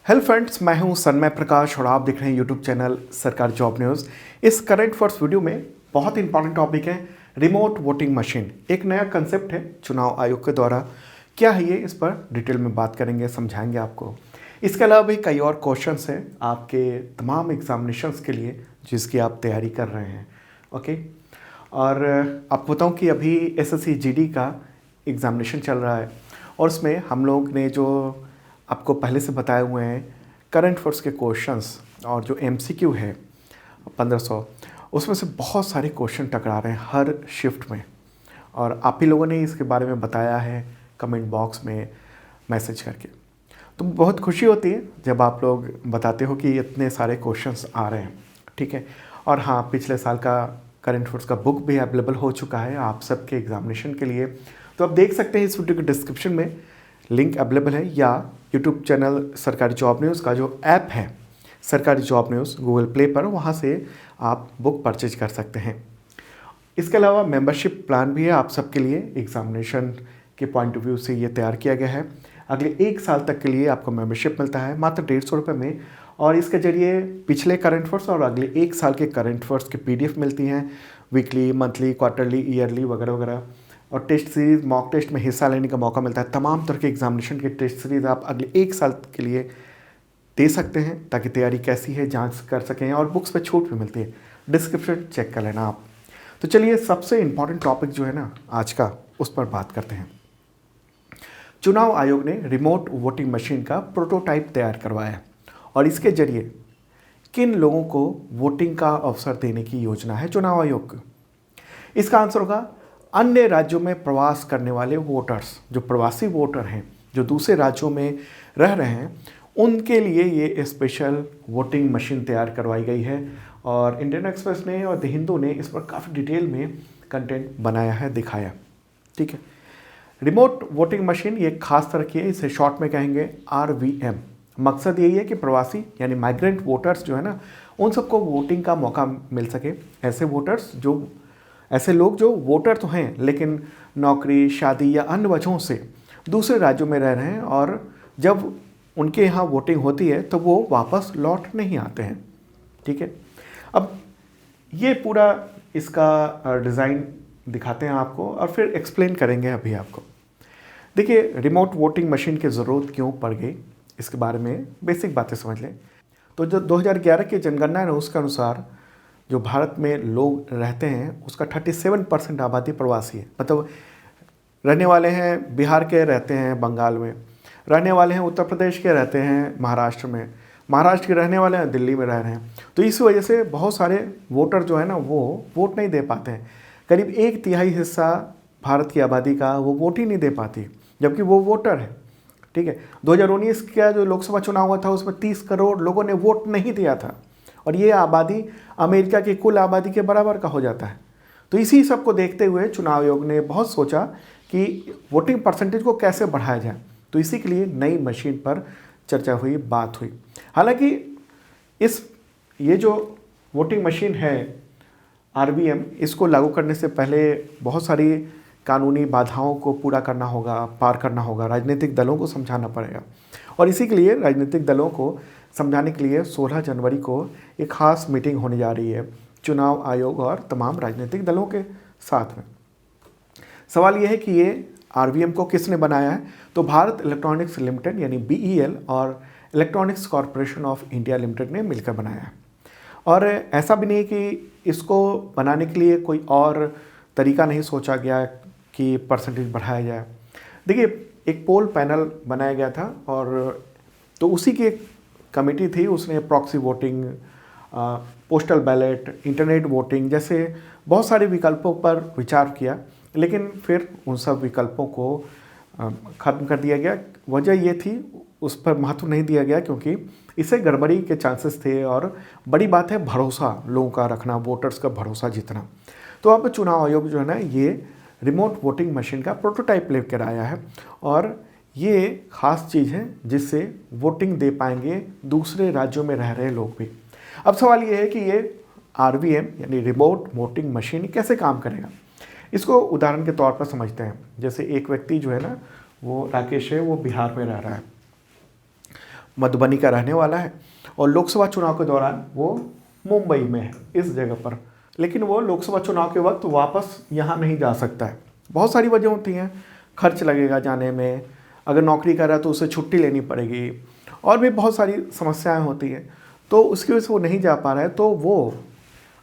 Hello friends, मैं हूं सन्मय प्रकाश और आप देख रहे हैं यूट्यूब चैनल सरकारी जॉब न्यूज़। इस करंट फर्स्ट वीडियो में बहुत इंपॉर्टेंट टॉपिक है रिमोट वोटिंग मशीन। एक नया कंसेप्ट है चुनाव आयोग के द्वारा। क्या है ये, इस पर डिटेल में बात करेंगे, समझाएंगे आपको। इसके अलावा भी कई और क्वेश्चंस हैं आपके तमाम एग्जामिनेशंस के लिए जिसकी आप तैयारी कर रहे हैं। ओके, और आपको बताऊं कि अभी एसएससी जीडी का एग्ज़ामिनेशन चल रहा है और उसमें हम लोग ने जो आपको पहले से बताए हुए हैं करंट अफेयर्स के क्वेश्चंस और जो एमसीक्यू है 1500, उसमें से बहुत सारे क्वेश्चन टकरा रहे हैं हर शिफ्ट में। और आप ही लोगों ने इसके बारे में बताया है कमेंट बॉक्स में मैसेज करके, तो बहुत खुशी होती है जब आप लोग बताते हो कि इतने सारे क्वेश्चंस आ रहे हैं। ठीक है, और हाँ, पिछले साल का करंट अफेयर्स का बुक भी अवेलेबल हो चुका है आप सबके एग्जामिनेशन के लिए। तो आप देख सकते हैं इस वीडियो के डिस्क्रिप्शन में लिंक अवेलेबल है, या यूट्यूब चैनल सरकारी जॉब न्यूज़ का जो ऐप है सरकारी जॉब न्यूज़ गूगल प्ले पर, वहाँ से आप बुक परचेज कर सकते हैं। इसके अलावा मेंबरशिप प्लान भी है आप सबके लिए। एग्जामिनेशन के पॉइंट ऑफ व्यू से ये तैयार किया गया है। अगले 1 साल तक के लिए आपको मेंबरशिप मिलता है मात्र 150 रुपये में, और इसके जरिए पिछले करंट अफेयर्स और अगले 1 साल के करंट अफेयर्स की PDF मिलती हैं, वीकली, मंथली, क्वार्टरली, ईयरली वगैरह वगैरह। और टेस्ट सीरीज़, मॉक टेस्ट में हिस्सा लेने का मौका मिलता है। तमाम तरह के एग्जामिनेशन के टेस्ट सीरीज़ आप अगले 1 साल के लिए दे सकते हैं ताकि तैयारी कैसी है जांच कर सकें, और बुक्स पे छूट भी मिलती है। डिस्क्रिप्शन चेक कर लेना आप। तो चलिए, सबसे इम्पॉर्टेंट टॉपिक जो है ना आज का, उस पर बात करते हैं। चुनाव आयोग ने रिमोट वोटिंग मशीन का प्रोटोटाइप तैयार करवाया है, और इसके जरिए किन लोगों को वोटिंग का अवसर देने की योजना है चुनाव आयोग की। इसका आंसर होगा अन्य राज्यों में प्रवास करने वाले वोटर्स, जो प्रवासी वोटर हैं जो दूसरे राज्यों में रह रहे हैं, उनके लिए ये स्पेशल वोटिंग मशीन तैयार करवाई गई है। और इंडियन एक्सप्रेस ने और द हिंदू ने इस पर काफ़ी डिटेल में कंटेंट बनाया है, दिखाया। ठीक है, रिमोट वोटिंग मशीन ये खास तरह की है, इसे शॉर्ट में कहेंगे RVM। मकसद यही है कि प्रवासी यानी माइग्रेंट वोटर्स जो है ना, उन सबको वोटिंग का मौका मिल सके। ऐसे लोग जो वोटर तो हैं लेकिन नौकरी, शादी या अन्य वजहों से दूसरे राज्यों में रह रहे हैं, और जब उनके यहाँ वोटिंग होती है तो वो वापस लौट नहीं आते हैं। ठीक है, अब ये पूरा इसका डिज़ाइन दिखाते हैं आपको और फिर एक्सप्लेन करेंगे अभी आपको। देखिए, रिमोट वोटिंग मशीन की ज़रूरत क्यों पड़ गई, इसके बारे में बेसिक बातें समझ लें। तो जो 2011 की जनगणना है उसके अनुसार जो भारत में लोग रहते हैं उसका 37% आबादी प्रवासी है। मतलब रहने वाले हैं बिहार के, रहते हैं बंगाल में, रहने वाले हैं उत्तर प्रदेश के, रहते हैं महाराष्ट्र में, महाराष्ट्र के रहने वाले हैं दिल्ली में रह रहे हैं। तो इस वजह से बहुत सारे वोटर जो है ना वो वोट नहीं दे पाते हैं। करीब 1/3 हिस्सा भारत की आबादी का वो वोट ही नहीं दे पाती, जबकि वो वोटर है। ठीक है, 2019 का जो लोकसभा चुनाव हुआ था उसमें 30 करोड़ लोगों ने वोट नहीं दिया था, और ये आबादी अमेरिका की कुल आबादी के बराबर का हो जाता है। तो इसी सब को देखते हुए चुनाव आयोग ने बहुत सोचा कि वोटिंग परसेंटेज को कैसे बढ़ाया जाए, तो इसी के लिए नई मशीन पर चर्चा हुई, बात हुई। हालांकि ये जो वोटिंग मशीन है RVM, इसको लागू करने से पहले बहुत सारी कानूनी बाधाओं को पूरा करना होगा, पार करना होगा, राजनीतिक दलों को समझाना पड़ेगा। और इसी के लिए राजनीतिक दलों को समझाने के लिए 16 जनवरी को एक खास मीटिंग होने जा रही है चुनाव आयोग और तमाम राजनीतिक दलों के साथ में। सवाल यह है कि ये RVM को किसने बनाया है, तो भारत इलेक्ट्रॉनिक्स लिमिटेड यानी BEL और electronics corporation of India limited ने मिलकर बनाया है। और ऐसा भी नहीं कि इसको बनाने के लिए कोई और तरीका नहीं सोचा गया कि परसेंटेज बढ़ाया जाए। देखिए, एक पोल पैनल बनाया गया था, और तो उसी की एक कमेटी थी, उसने proxy voting, postal ballot, internet voting जैसे बहुत सारे विकल्पों पर विचार किया, लेकिन फिर उन सब विकल्पों को ख़त्म कर दिया गया। वजह ये थी, उस पर महत्व नहीं दिया गया क्योंकि इससे गड़बड़ी के चांसेस थे, और बड़ी बात है भरोसा लोगों का रखना, वोटर्स का भरोसा जीतना। तो अब चुनाव आयोग जो है ना, ये रिमोट वोटिंग मशीन का प्रोटोटाइप लेकर आया है, और ये खास चीज़ है जिससे वोटिंग दे पाएंगे दूसरे राज्यों में रह रहे लोग भी। अब सवाल ये है कि ये RVM यानी रिमोट वोटिंग मशीन कैसे काम करेगा। इसको उदाहरण के तौर पर समझते हैं। जैसे एक व्यक्ति जो है ना, वो राकेश है, वो बिहार में रह रहा है। मधुबनी का रहने वाला है और लोकसभा चुनाव के दौरान वो मुंबई में है इस जगह पर, लेकिन वो लोकसभा चुनाव के वक्त वापस यहाँ नहीं जा सकता है। बहुत सारी वजह होती हैं, खर्च लगेगा जाने में, अगर नौकरी कर रहा है तो उसे छुट्टी लेनी पड़ेगी, और भी बहुत सारी समस्याएं होती हैं, तो उसकी वजह से वो नहीं जा पा रहा है, तो वो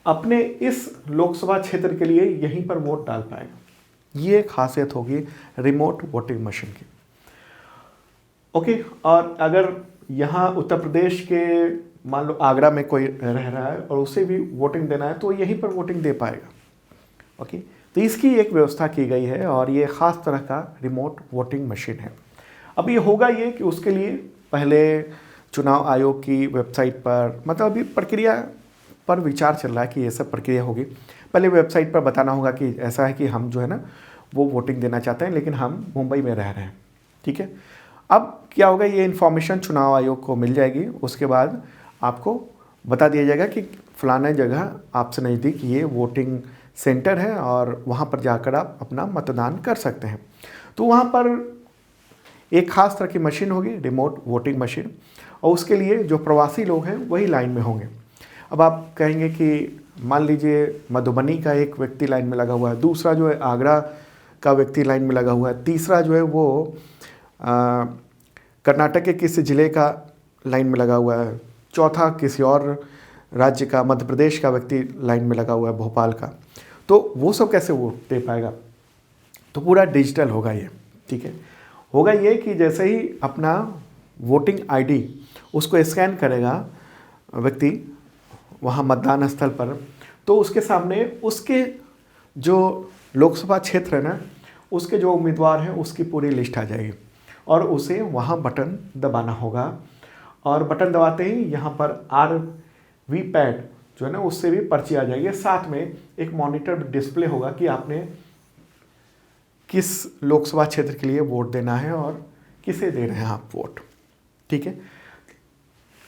अपने इस लोकसभा क्षेत्र के लिए यहीं पर वोट डाल पाएगा। ये खासियत होगी रिमोट वोटिंग मशीन की। ओके, और अगर यहाँ उत्तर प्रदेश के मान लो आगरा में कोई रह रहा है और उसे भी वोटिंग देना है तो यहीं पर वोटिंग दे पाएगा। ओके, तो इसकी एक व्यवस्था की गई है और ये ख़ास तरह का रिमोट वोटिंग मशीन है। अब ये होगा ये कि उसके लिए पहले चुनाव आयोग की वेबसाइट पर, मतलब अभी प्रक्रिया पर विचार चल रहा है कि ये सब प्रक्रिया होगी। पहले वेबसाइट पर बताना होगा कि ऐसा है कि हम जो है ना वो वोटिंग देना चाहते हैं, लेकिन हम मुंबई में रह रहे हैं। ठीक है, अब क्या होगा, ये इन्फॉर्मेशन चुनाव आयोग को मिल जाएगी। उसके बाद आपको बता दिया जाएगा कि फलाना जगह आपसे नज़दीक ये वोटिंग सेंटर है और वहाँ पर जाकर आप अपना मतदान कर सकते हैं। तो वहाँ पर एक ख़ास तरह की मशीन होगी, रिमोट वोटिंग मशीन, और उसके लिए जो प्रवासी लोग हैं वही लाइन में होंगे। अब आप कहेंगे कि मान लीजिए मधुबनी का एक व्यक्ति लाइन में लगा हुआ है, दूसरा जो है आगरा का व्यक्ति लाइन में लगा हुआ है, तीसरा जो है वो कर्नाटक के किसी ज़िले का लाइन में लगा हुआ है, चौथा किसी और राज्य का, मध्य प्रदेश का व्यक्ति लाइन में लगा हुआ है, भोपाल का। तो वो सब कैसे वोट दे पाएगा? तो पूरा डिजिटल होगा ये। ठीक है, होगा ये कि जैसे ही अपना वोटिंग आईडी उसको स्कैन करेगा व्यक्ति वहाँ मतदान स्थल पर, तो उसके सामने उसके जो लोकसभा क्षेत्र है ना, उसके जो उम्मीदवार हैं उसकी पूरी लिस्ट आ जाएगी और उसे वहाँ बटन दबाना होगा। और बटन दबाते ही यहाँ पर RVPAT जो है ना उससे भी पर्ची आ जाएगी। साथ में एक मॉनिटर डिस्प्ले होगा कि आपने किस लोकसभा क्षेत्र के लिए वोट देना है और किसे दे रहे हैं आप वोट। ठीक है,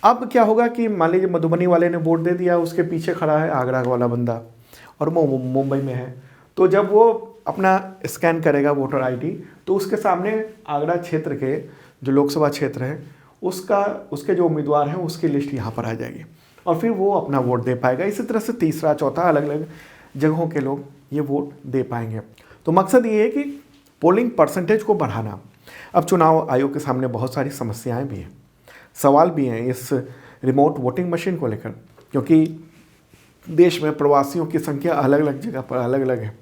अब क्या होगा कि मान लीजिए मधुबनी वाले ने वोट दे दिया, उसके पीछे खड़ा है आगरा वाला बंदा और वो मुंबई में है, तो जब वो अपना स्कैन करेगा वोटर आईडी तो उसके सामने आगरा क्षेत्र के जो लोकसभा क्षेत्र है उसके जो उम्मीदवार हैं उसकी लिस्ट यहाँ पर आ जाएगी और फिर वो अपना वोट दे पाएगा। इसी तरह से तीसरा चौथा अलग अलग जगहों के लोग ये वोट दे पाएंगे। तो मकसद ये है कि पोलिंग परसेंटेज को बढ़ाना। अब चुनाव आयोग के सामने बहुत सारी समस्याएं भी हैं, सवाल भी हैं इस रिमोट वोटिंग मशीन को लेकर, क्योंकि देश में प्रवासियों की संख्या अलग अलग जगह पर अलग अलग है।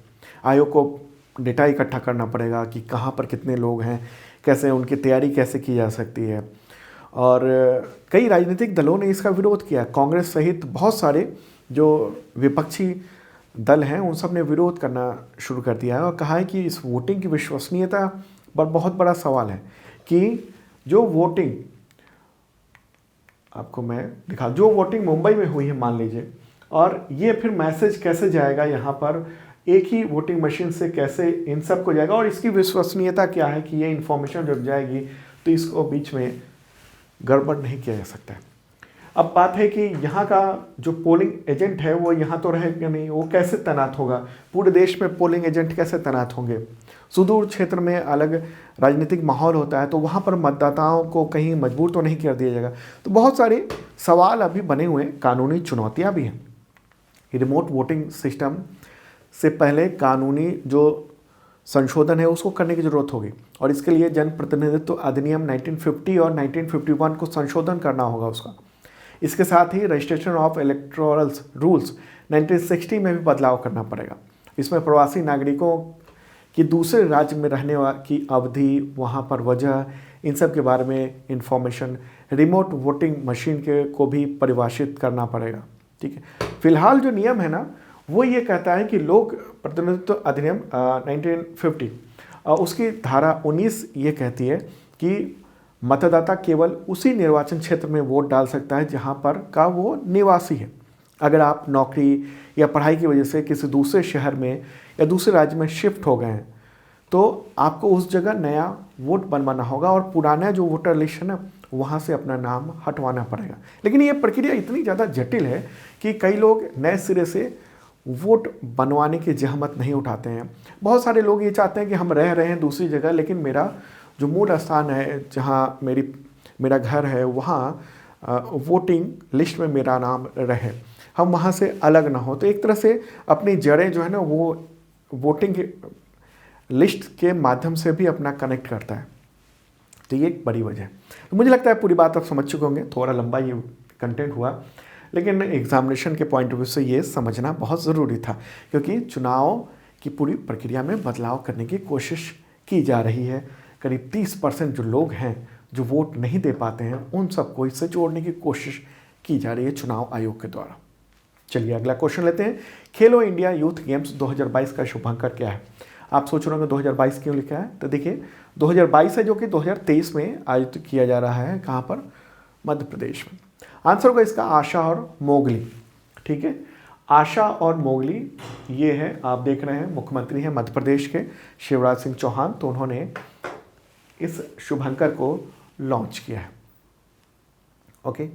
आयोग को डेटा इकट्ठा करना पड़ेगा कि कहाँ पर कितने लोग हैं, कैसे उनकी तैयारी कैसे की जा सकती है। और कई राजनीतिक दलों ने इसका विरोध किया, कांग्रेस सहित बहुत सारे जो विपक्षी दल हैं उन सब ने विरोध करना शुरू कर दिया है और कहा है कि इस वोटिंग की विश्वसनीयता पर बहुत बड़ा सवाल है कि जो वोटिंग आपको मैं दिखा, जो वोटिंग मुंबई में हुई है मान लीजिए, और ये फिर मैसेज कैसे जाएगा यहाँ पर एक ही वोटिंग मशीन से, कैसे इन सब को जाएगा और इसकी विश्वसनीयता क्या है कि ये इन्फॉर्मेशन जब जाएगी तो इसको बीच में गड़बड़ नहीं किया जा सकता है। अब बात है कि यहाँ का जो पोलिंग एजेंट है वो यहाँ तो रहेगा नहीं, वो कैसे तैनात होगा? पूरे देश में पोलिंग एजेंट कैसे तैनात होंगे? सुदूर क्षेत्र में अलग राजनीतिक माहौल होता है तो वहाँ पर मतदाताओं को कहीं मजबूर तो नहीं कर दिया जाएगा। तो बहुत सारे सवाल अभी बने हुए हैं, कानूनी चुनौतियाँ भी हैं। रिमोट वोटिंग सिस्टम से पहले कानूनी जो संशोधन है उसको करने की ज़रूरत होगी और इसके लिए जनप्रतिनिधित्व अधिनियम 1950 और 1951 को संशोधन करना होगा उसका। इसके साथ ही रजिस्ट्रेशन ऑफ इलेक्टोरल रूल्स 1960 में भी बदलाव करना पड़ेगा। इसमें प्रवासी नागरिकों की दूसरे राज्य में रहने की अवधि, वहाँ पर वजह, इन सब के बारे में इंफॉर्मेशन रिमोट वोटिंग मशीन के को भी परिभाषित करना पड़ेगा। ठीक है, फिलहाल जो नियम है ना वो ये कहता है कि लोक प्रतिनिधित्व अधिनियम 1950 उसकी धारा 19 ये कहती है कि मतदाता केवल उसी निर्वाचन क्षेत्र में वोट डाल सकता है जहां पर का वो निवासी है। अगर आप नौकरी या पढ़ाई की वजह से किसी दूसरे शहर में या दूसरे राज्य में शिफ्ट हो गए हैं तो आपको उस जगह नया वोट बनवाना होगा और पुराना जो वोटर लिस्ट है ना वहाँ से अपना नाम हटवाना पड़ेगा। लेकिन ये प्रक्रिया इतनी ज़्यादा जटिल है कि कई लोग नए सिरे से वोट बनवाने की जहमत नहीं उठाते हैं। बहुत सारे लोग ये चाहते हैं कि हम रह रहे हैं दूसरी जगह, लेकिन मेरा जो मूल स्थान है जहाँ मेरी मेरा घर है वहाँ वोटिंग लिस्ट में मेरा नाम रहे, हम वहाँ से अलग ना हो। तो एक तरह से अपनी जड़ें जो है ना वो वोटिंग लिस्ट के माध्यम से भी अपना कनेक्ट करता है। तो ये एक बड़ी वजह है। तो मुझे लगता है पूरी बात आप समझ चुके होंगे, थोड़ा लंबा ये कंटेंट हुआ, लेकिन एग्जामिनेशन के पॉइंट ऑफ व्यू से ये समझना बहुत ज़रूरी था, क्योंकि चुनाव की पूरी प्रक्रिया में बदलाव करने की कोशिश की जा रही है। करीब 30% जो लोग हैं जो वोट नहीं दे पाते हैं, उन सबको इससे जोड़ने की कोशिश की जा रही है चुनाव आयोग के द्वारा। चलिए अगला क्वेश्चन लेते हैं। खेलो इंडिया यूथ गेम्स 2022 का शुभांकर क्या है? आप सोच रहे होंगे 2022 क्यों लिखा है? तो देखिए 2022 है जो कि 2023 में आयोजित किया जा रहा है। कहाँ पर? मध्य प्रदेश में। आंसर होगा इसका आशा और मोगली। ठीक है, आशा और मोगली ये है, आप देख रहे हैं मुख्यमंत्री हैं मध्य प्रदेश के शिवराज सिंह चौहान, तो उन्होंने इस शुभांकर को लॉन्च किया है। ओके,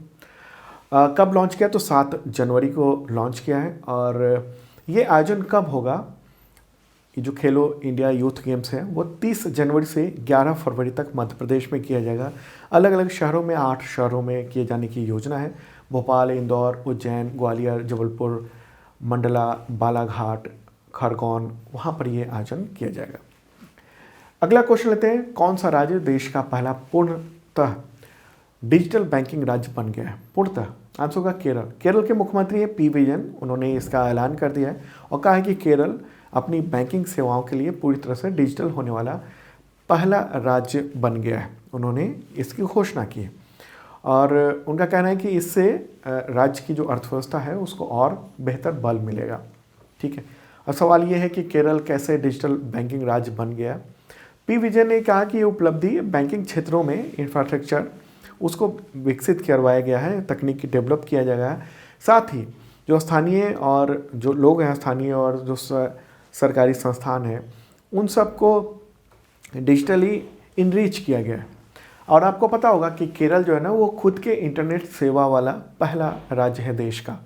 कब लॉन्च किया? तो 7 जनवरी को लॉन्च किया है। और ये आयोजन कब होगा? ये जो खेलो इंडिया यूथ गेम्स है वो 30 जनवरी से 11 फरवरी तक मध्य प्रदेश में किया जाएगा। अलग अलग शहरों में, 8 शहरों में किए जाने की योजना है। भोपाल, इंदौर, उज्जैन, ग्वालियर, जबलपुर, मंडला, बालाघाट, खरगोन, वहाँ पर ये आयोजन किया जाएगा। अगला क्वेश्चन लेते हैं। कौन सा राज्य देश का पहला पूर्णतः डिजिटल बैंकिंग राज्य बन गया है? पूर्णतः आंसर होगा केरल। केरल के मुख्यमंत्री हैं पी विजयन, उन्होंने इसका ऐलान कर दिया है और कहा है कि केरल अपनी बैंकिंग सेवाओं के लिए पूरी तरह से डिजिटल होने वाला पहला राज्य बन गया है। उन्होंने इसकी घोषणा की है और उनका कहना है कि इससे राज्य की जो अर्थव्यवस्था है उसको और बेहतर बल मिलेगा। ठीक है, और सवाल ये है कि केरल कैसे डिजिटल बैंकिंग राज्य बन गया? पी विजय ने कहा कि ये उपलब्धि बैंकिंग क्षेत्रों में इंफ्रास्ट्रक्चर उसको विकसित करवाया गया है, तकनीकी डेवलप किया जाएगा। साथ ही जो स्थानीय और जो लोग हैं, स्थानीय और जो सरकारी संस्थान हैं, उन सबको डिजिटली इनरीच किया गया है। और आपको पता होगा कि केरल जो है ना वो खुद के इंटरनेट सेवा वाला पहला राज्य है देश का।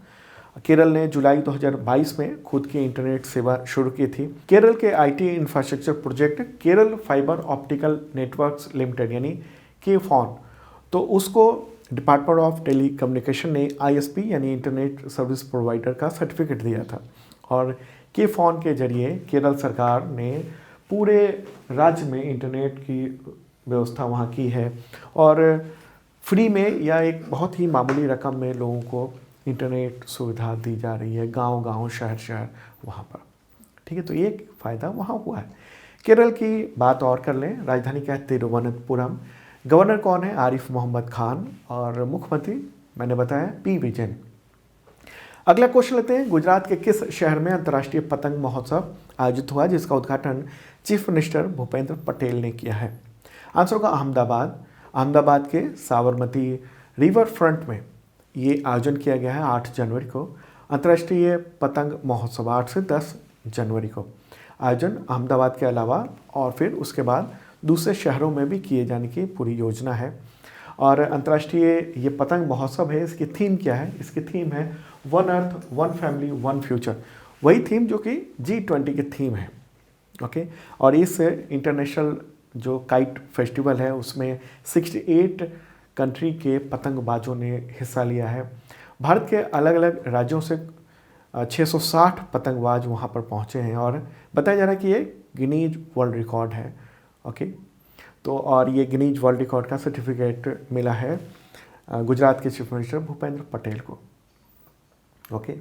केरल ने जुलाई 2022 में खुद की इंटरनेट सेवा शुरू की थी। केरल के IT infrastructure project Kerala fibre optical networks limited यानी के-फॉन, तो उसको डिपार्टमेंट ऑफ टेली कम्युनिकेशन ने ISP यानी इंटरनेट सर्विस प्रोवाइडर का सर्टिफिकेट दिया था। और के-फॉन के जरिए केरल सरकार ने पूरे राज्य में इंटरनेट की व्यवस्था वहाँ की है और फ्री में या एक बहुत ही मामूली रकम में लोगों को इंटरनेट सुविधा दी जा रही है, गांव-गांव, शहर-शहर वहाँ पर। ठीक है, तो ये फ़ायदा वहाँ हुआ है। केरल की बात और कर लें, राजधानी क्या है? तिरुवनंतपुरम। गवर्नर कौन है? आरिफ मोहम्मद खान। और मुख्यमंत्री मैंने बताया पी विजयन। अगला क्वेश्चन लेते हैं। गुजरात के किस शहर में अंतर्राष्ट्रीय पतंग महोत्सव आयोजित हुआ जिसका उद्घाटन चीफ मिनिस्टर भूपेंद्र पटेल ने किया है? आंसर होगा अहमदाबाद। अहमदाबाद के साबरमती रिवर फ्रंट में ये आयोजन किया गया है 8 जनवरी को। अंतर्राष्ट्रीय पतंग महोत्सव 8 से 10 जनवरी को आयोजन अहमदाबाद के अलावा और फिर उसके बाद दूसरे शहरों में भी किए जाने की पूरी योजना है। और अंतर्राष्ट्रीय ये पतंग महोत्सव है, इसकी थीम क्या है? इसकी थीम है one earth, one family, one future. वही थीम जो कि G20 की थीम है। ओके, और इस इंटरनेशनल जो काइट फेस्टिवल है उसमें 68 कंट्री के पतंगबाजों ने हिस्सा लिया है। भारत के अलग अलग राज्यों से 660 पतंगबाज वहाँ पर पहुँचे हैं और बताया जा रहा है कि ये गिनीज वर्ल्ड रिकॉर्ड है। ओके, तो और ये गिनीज वर्ल्ड रिकॉर्ड का सर्टिफिकेट मिला है गुजरात के चीफ मिनिस्टर भूपेंद्र पटेल को। ओके,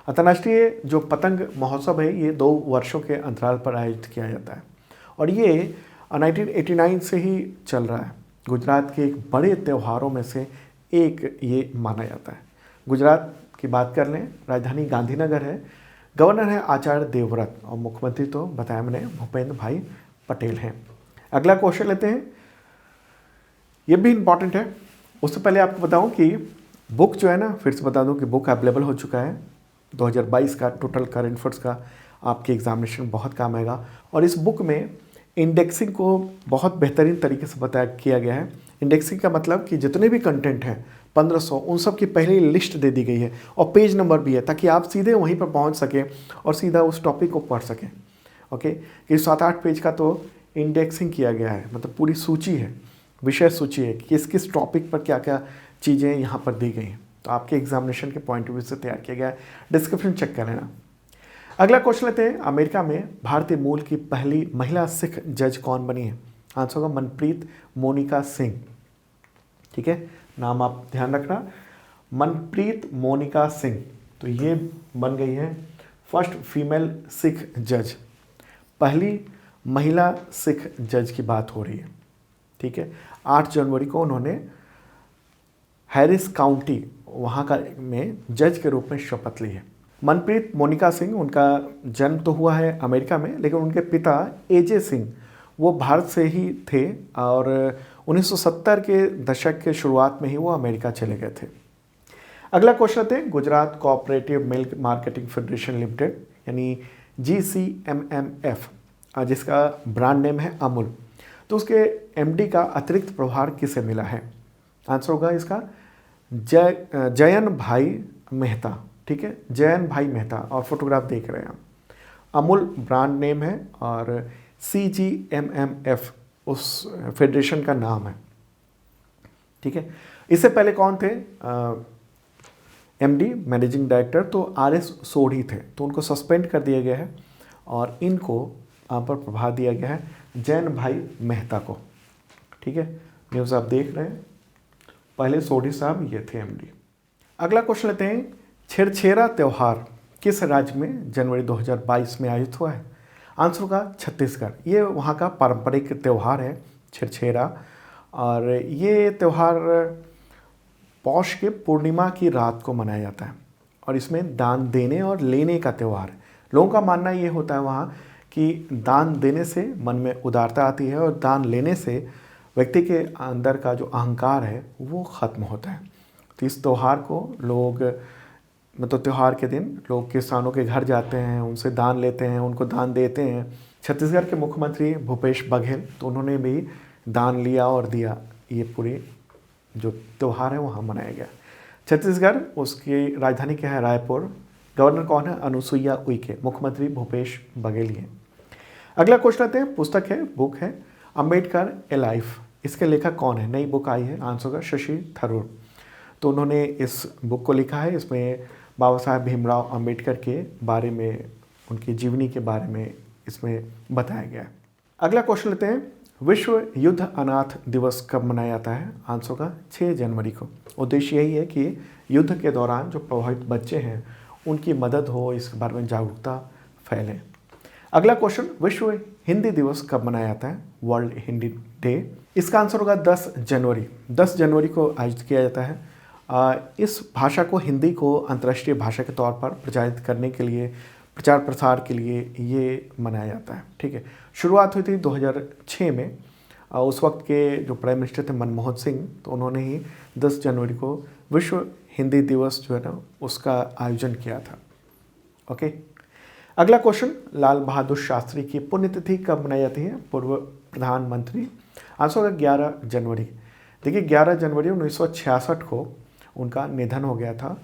अंतर्राष्ट्रीय जो पतंग महोत्सव है ये 2 वर्षों के अंतराल पर आयोजित किया जाता है और ये 1989 से ही चल रहा है। गुजरात के एक बड़े त्योहारों में से एक ये माना जाता है। गुजरात की बात कर लें, राजधानी गांधीनगर है, गवर्नर है आचार्य देवव्रत और मुख्यमंत्री तो बताया मैंने भूपेंद्र भाई पटेल हैं। अगला क्वेश्चन लेते हैं, ये भी इम्पॉर्टेंट है। उससे पहले आपको बताऊं कि बुक जो है ना, फिर से बता दूं कि बुक अवेलेबल हो चुका है 2022 का टोटल करंट अफेयर्स का, आपके एग्जामिनेशन बहुत काम आएगा। और इस बुक में इंडेक्सिंग को बहुत बेहतरीन तरीके से बताया किया गया है। इंडेक्सिंग का मतलब कि जितने भी कंटेंट हैं 1500, उन सब की पहले लिस्ट दे दी गई है और पेज नंबर भी है ताकि आप सीधे वहीं पर पहुंच सकें और सीधा उस टॉपिक को पढ़ सकें। ओके, कि 7-8 पेज का तो इंडेक्सिंग किया गया है, मतलब पूरी सूची है विषय सूची है कि किस किस टॉपिक पर क्या क्या चीज़ें यहाँ पर दी गई हैं। तो आपके एग्जामिनेशन के पॉइंट ऑफ व्यू से तैयार किया गया है, डिस्क्रिप्शन चेक कर लेना। अगला क्वेश्चन लेते हैं, अमेरिका में भारतीय मूल की पहली महिला सिख जज कौन बनी है? आंसर होगा मनप्रीत मोनिका सिंह। ठीक है, नाम आप ध्यान रखना, मनप्रीत मोनिका सिंह। तो ये बन गई है फर्स्ट फीमेल सिख जज, पहली महिला सिख जज की बात हो रही है। ठीक है, 8 जनवरी को उन्होंने हैरिस काउंटी वहाँ का में जज के रूप में शपथ ली है। मनप्रीत मोनिका सिंह, उनका जन्म तो हुआ है अमेरिका में, लेकिन उनके पिता एजे सिंह वो भारत से ही थे और 1970 के दशक के शुरुआत में ही वो अमेरिका चले गए थे। अगला क्वेश्चन थे, Gujarat cooperative milk marketing federation limited यानी GCMMF, जिसका ब्रांड नेम है अमूल, तो उसके MD का अतिरिक्त प्रभार किसे मिला है? आंसर होगा इसका जयन भाई मेहता। ठीक है, जयन भाई मेहता, और फोटोग्राफ देख रहे हैं आप। अमूल ब्रांड नेम है और CGMMF उस फेडरेशन का नाम है। ठीक है, इससे पहले कौन थे MD मैनेजिंग डायरेक्टर? तो RS सोढ़ी थे, तो उनको सस्पेंड कर दिया गया है और इनको यहाँ पर प्रभार दिया गया है जैन भाई मेहता को। ठीक है, न्यूज़ आप देख रहे हैं, पहले सोढ़ी साहब ये थे MD। अगला क्वेश्चन लेते हैं, छेरछेरा त्यौहार किस राज्य में जनवरी 2022 में आयोजित हुआ है? आंसर होगा छत्तीसगढ़। ये वहाँ का पारंपरिक त्यौहार है छेरछेरा, और ये त्यौहार पौष के पूर्णिमा की रात को मनाया जाता है और इसमें दान देने और लेने का त्यौहार है। लोगों का मानना ये होता है वहाँ कि दान देने से मन में उदारता आती है और दान लेने से व्यक्ति के अंदर का जो अहंकार है वो ख़त्म होता है। तो इस त्यौहार को लोग मतलब त्यौहार के दिन लोग किसानों के घर जाते हैं, उनसे दान लेते हैं, उनको दान देते हैं। छत्तीसगढ़ के मुख्यमंत्री भूपेश बघेल, तो उन्होंने भी दान लिया और दिया। ये पूरी जो त्यौहार है वहाँ मनाया गया। छत्तीसगढ़, उसकी राजधानी क्या है? रायपुर। गवर्नर कौन है? अनुसुईया उइके। मुख्यमंत्री भूपेश बघेल ही है। अगला क्वेश्चन आते हैं, पुस्तक है, बुक है अम्बेडकर ए लाइफ। इसके लेखक कौन है? नई बुक आई है, आंसर होगा शशि थरूर। तो उन्होंने इस बुक को लिखा है, इसमें बाबा साहेब भीमराव अम्बेडकर के बारे में, उनकी जीवनी के बारे में इसमें बताया गया है। अगला क्वेश्चन लेते हैं, विश्व युद्ध अनाथ दिवस कब मनाया जाता है? आंसर होगा 6 जनवरी को। उद्देश्य यही है कि युद्ध के दौरान जो प्रभावित बच्चे हैं उनकी मदद हो, इसके बारे में जागरूकता फैले। अगला क्वेश्चन, विश्व हिंदी दिवस कब मनाया जाता है? World Hindi day. इसका आंसर होगा 10 जनवरी। 10 जनवरी को आयोजित किया जाता है। इस भाषा को, हिंदी को अंतर्राष्ट्रीय भाषा के तौर पर प्रचारित करने के लिए, प्रचार प्रसार के लिए ये मनाया जाता है। ठीक है, शुरुआत हुई थी 2006 में। उस वक्त के जो प्राइम मिनिस्टर थे मनमोहन सिंह, तो उन्होंने ही 10 जनवरी को विश्व हिंदी दिवस जो है ना उसका आयोजन किया था। ओके, अगला क्वेश्चन, लाल बहादुर शास्त्री की पुण्यतिथि कब मनाई जाती है? पूर्व प्रधानमंत्री। आंसर होगा 11 जनवरी। देखिए 11 जनवरी 1966 को उनका निधन हो गया था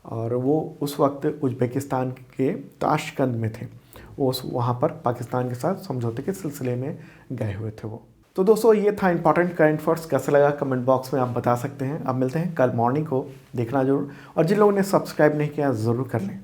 और वो उस वक्त उज़्बेकिस्तान के ताशकंद में थे। वो वहाँ पर पाकिस्तान के साथ समझौते के सिलसिले में गए हुए थे वो। तो दोस्तों ये था इंपॉर्टेंट करंट अफेयर्स। कैसा लगा कमेंट बॉक्स में आप बता सकते हैं। अब मिलते हैं कल मॉर्निंग को, देखना जरूर, और जिन लोगों ने सब्सक्राइब नहीं किया ज़रूर कर लें।